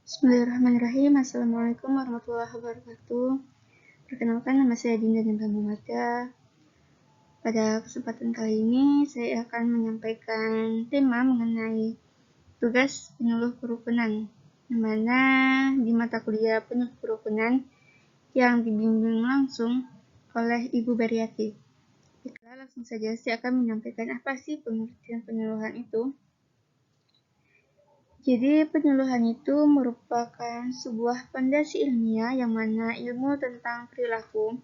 Bismillahirrahmanirrahim. Assalamualaikum warahmatullahi wabarakatuh. Perkenalkan, nama saya Dinda Nindra Muhammada. Pada kesempatan kali ini, saya akan menyampaikan tema mengenai tugas penyuluh kerukunan, di mana di mata kuliah penyuluh kerukunan yang dibimbing langsung oleh Ibu Beriati. Baiklah, langsung saja saya akan menyampaikan apa sih pengertian penyuluhan itu. Jadi, penyuluhan itu merupakan sebuah fondasi ilmiah yang mana ilmu tentang perilaku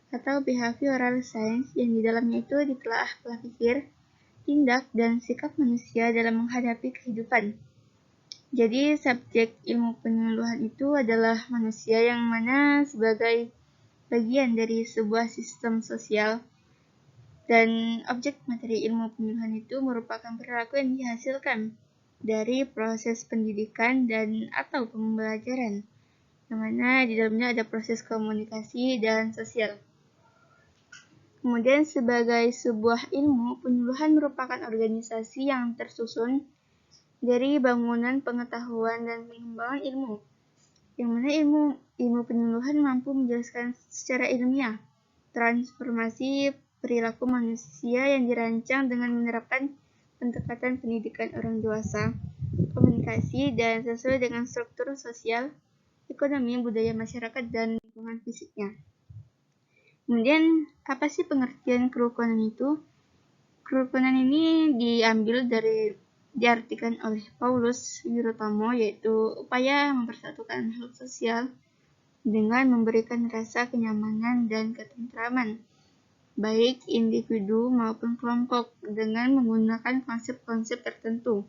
atau behavioral science yang di dalamnya itu ditelaah pola pikir, tindak, dan sikap manusia dalam menghadapi kehidupan. Jadi, subjek ilmu penyuluhan itu adalah manusia yang mana sebagai bagian dari sebuah sistem sosial, dan objek materi ilmu penyuluhan itu merupakan perilaku yang dihasilkan dari proses pendidikan dan atau pembelajaran, yang mana di dalamnya ada proses komunikasi dan sosial. Kemudian sebagai sebuah ilmu, penyuluhan merupakan organisasi yang tersusun dari bangunan pengetahuan dan pengembangan ilmu, yang mana ilmu penyuluhan mampu menjelaskan secara ilmiah transformasi perilaku manusia yang dirancang dengan menerapkan pendekatan pendidikan orang dewasa, komunikasi, dan sesuai dengan struktur sosial, ekonomi, budaya masyarakat, dan lingkungan fisiknya. Kemudian, apa sih pengertian kerukunan itu? Kerukunan ini diartikan oleh Paulus Wiratama, yaitu upaya mempersatukan makhluk sosial dengan memberikan rasa kenyamanan dan ketentraman, baik individu maupun kelompok, dengan menggunakan konsep-konsep tertentu,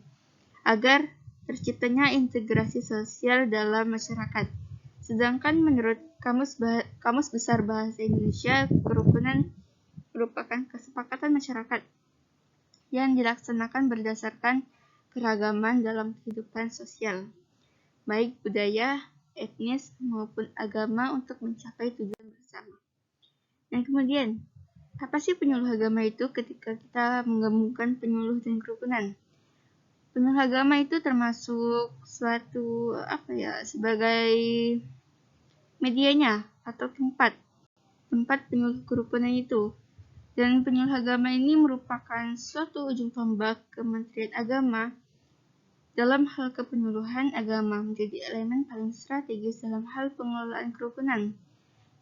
agar terciptanya integrasi sosial dalam masyarakat. Sedangkan menurut Kamus Besar Bahasa Indonesia, kerukunan merupakan kesepakatan masyarakat yang dilaksanakan berdasarkan keragaman dalam kehidupan sosial, baik budaya, etnis, maupun agama untuk mencapai tujuan bersama. Dan kemudian, apa sih penyuluh agama itu ketika kita menggabungkan penyuluh dan kerukunan? Penyuluh agama itu termasuk suatu sebagai medianya atau tempat penyuluh kerukunan itu. Dan penyuluh agama ini merupakan suatu ujung tombak Kementerian Agama dalam hal kepenyuluhan agama, menjadi elemen paling strategis dalam hal pengelolaan kerukunan,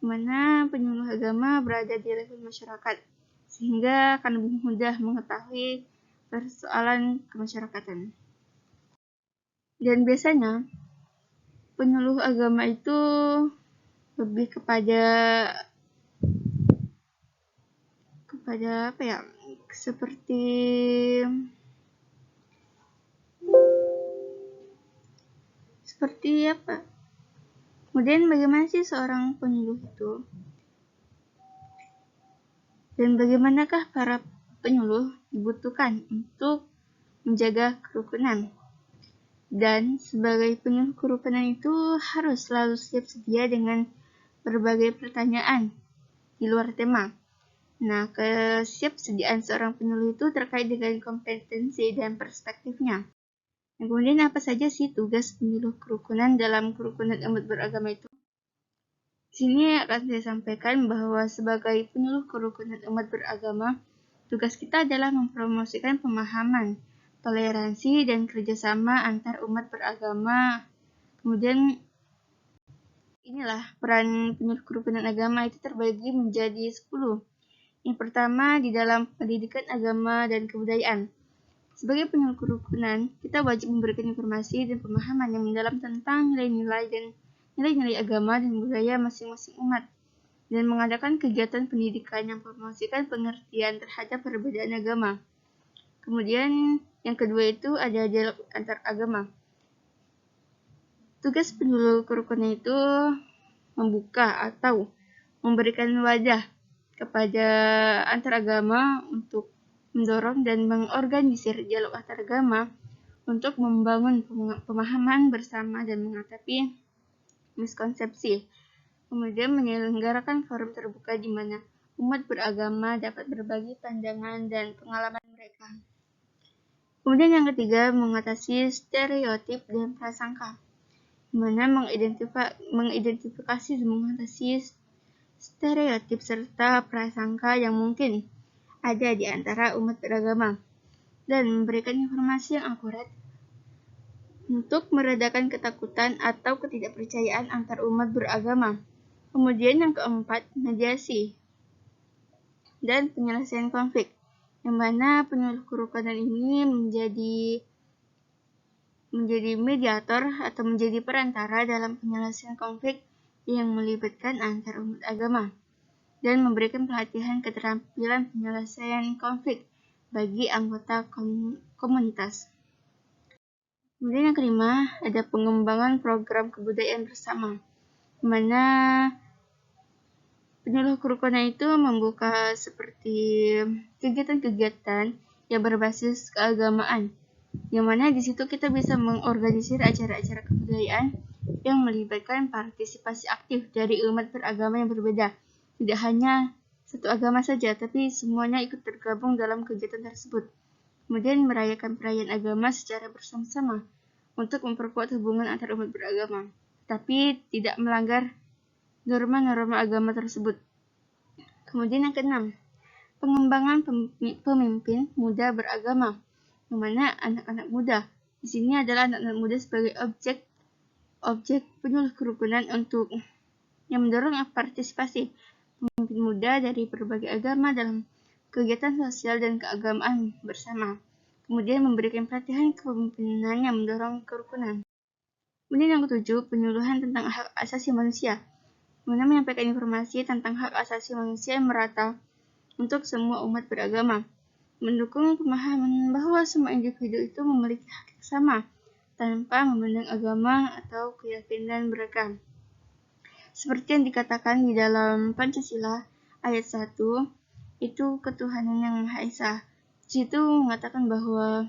di mana penyuluh agama berada di level masyarakat, sehingga akan lebih mudah mengetahui persoalan kemasyarakatan. Dan biasanya penyuluh agama itu lebih kepada seperti apa? Kemudian bagaimana sih seorang penyuluh itu? Dan bagaimanakah para penyuluh dibutuhkan untuk menjaga kerukunan? Dan sebagai penyuluh kerukunan itu harus selalu siap sedia dengan berbagai pertanyaan di luar tema. Nah, kesiapsediaan seorang penyuluh itu terkait dengan kompetensi dan perspektifnya. Nah, kemudian apa saja sih tugas penyuluh kerukunan dalam kerukunan umat beragama itu? Di sini akan saya sampaikan bahwa sebagai penyuluh kerukunan umat beragama, tugas kita adalah mempromosikan pemahaman, toleransi, dan kerjasama antar umat beragama. Kemudian inilah peran penyuluh kerukunan agama itu terbagi menjadi 10. Yang pertama, di dalam pendidikan agama dan kebudayaan. Sebagai penyuluh kerukunan, kita wajib memberikan informasi dan pemahaman yang mendalam tentang nilai-nilai agama dan budaya masing-masing umat, dan mengadakan kegiatan pendidikan yang mempromosikan pengertian terhadap perbedaan agama. Kemudian yang kedua itu ada dialog antar agama. Tugas penyuluh kerukunan itu membuka atau memberikan wadah kepada antar agama untuk mendorong dan mengorganisir dialog antar agama untuk membangun pemahaman bersama dan menghadapi miskonsepsi. Kemudian menyelenggarakan forum terbuka di mana umat beragama dapat berbagi pandangan dan pengalaman mereka. Kemudian yang ketiga, mengatasi stereotip dan prasangka. mana mengidentifikasi dan mengatasi stereotip serta prasangka yang mungkin ada di antara umat beragama, dan memberikan informasi yang akurat untuk meredakan ketakutan atau ketidakpercayaan antar umat beragama. Kemudian yang keempat, mediasi dan penyelesaian konflik, yang mana penyuluh kerukunan ini menjadi mediator atau menjadi perantara dalam penyelesaian konflik yang melibatkan antar umat agama, dan memberikan pelatihan keterampilan penyelesaian konflik bagi anggota komunitas. Kemudian yang kelima, ada pengembangan program kebudayaan bersama, mana penyuluh kerukunan itu membuka seperti kegiatan-kegiatan yang berbasis keagamaan, yang mana di situ kita bisa mengorganisir acara-acara kebudayaan yang melibatkan partisipasi aktif dari umat beragama yang berbeda. Tidak hanya satu agama saja, tapi semuanya ikut tergabung dalam kegiatan tersebut. Kemudian merayakan perayaan agama secara bersama-sama untuk memperkuat hubungan antar umat beragama, tapi tidak melanggar norma-norma agama tersebut. Kemudian yang keenam, pengembangan pemimpin muda beragama, yang mana anak-anak muda. Di sini adalah anak-anak muda sebagai objek penyuluh kerukunan untuk yang mendorong partisipasi pemimpin muda dari berbagai agama dalam kegiatan sosial dan keagamaan bersama. Kemudian memberikan pelatihan kepemimpinan yang mendorong kerukunan. Kemudian yang ketujuh, penyuluhan tentang hak asasi manusia, mana menyampaikan informasi tentang hak asasi manusia yang merata untuk semua umat beragama, mendukung pemahaman bahwa semua individu itu memiliki hak yang sama tanpa memandang agama atau keyakinan mereka. Seperti yang dikatakan di dalam Pancasila ayat 1, itu ketuhanan yang Maha Esa. Di situ mengatakan bahwa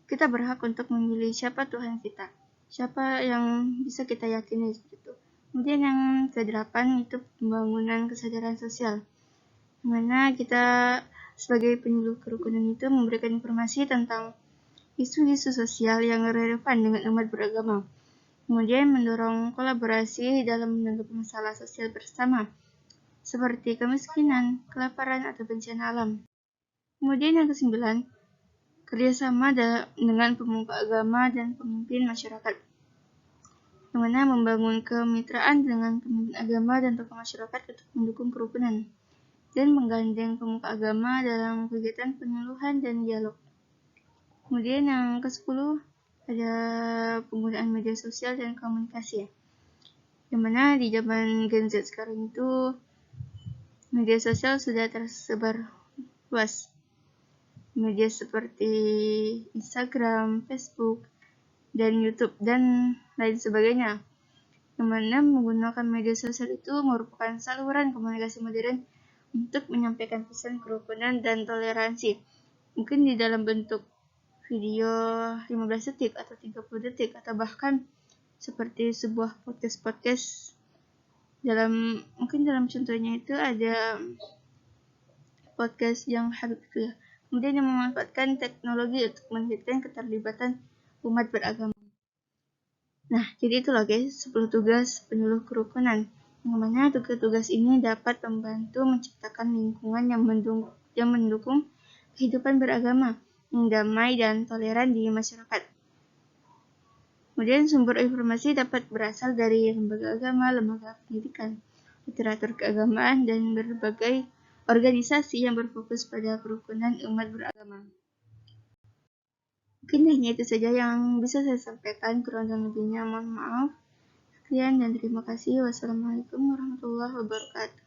kita berhak untuk memilih siapa Tuhan kita, siapa yang bisa kita yakini seperti itu. Kemudian yang ke-8 itu pembangunan kesadaran sosial, dimana kita sebagai penyuluh kerukunan itu memberikan informasi tentang isu-isu sosial yang relevan dengan umat beragama. Kemudian mendorong kolaborasi dalam menanggapi masalah sosial bersama, seperti kemiskinan, kelaparan, atau bencana alam. Kemudian yang ke-9, kerjasama dengan pemuka agama dan pemimpin masyarakat, yang mana membangun kemitraan dengan pemimpin agama dan tokoh masyarakat untuk mendukung kerukunan, dan menggandeng pemuka agama dalam kegiatan penyuluhan dan dialog. Kemudian yang ke-10, ada penggunaan media sosial dan komunikasi, yang mana di zaman Gen Z sekarang itu media sosial sudah tersebar luas. Media seperti Instagram, Facebook, dan YouTube, dan lain sebagainya, yang mana menggunakan media sosial itu merupakan saluran komunikasi modern untuk menyampaikan pesan kerukunan dan toleransi, mungkin di dalam bentuk video 15 detik atau 30 detik, atau bahkan seperti sebuah podcast mungkin dalam contohnya itu ada podcast yang Habib itu ya. Kemudian yang memanfaatkan teknologi untuk meningkatkan keterlibatan umat beragama. Nah, jadi itulah guys, 10 tugas penyuluh kerukunan, yang mana tugas-tugas ini dapat membantu menciptakan lingkungan yang mendukung kehidupan beragama yang damai dan toleran di masyarakat. Kemudian sumber informasi dapat berasal dari lembaga agama, lembaga pendidikan, literatur keagamaan, dan berbagai organisasi yang berfokus pada kerukunan umat beragama. Mungkin hanya itu saja yang bisa saya sampaikan, kurang dan lebihnya mohon maaf. Sekian dan terima kasih. Wassalamualaikum warahmatullahi wabarakatuh.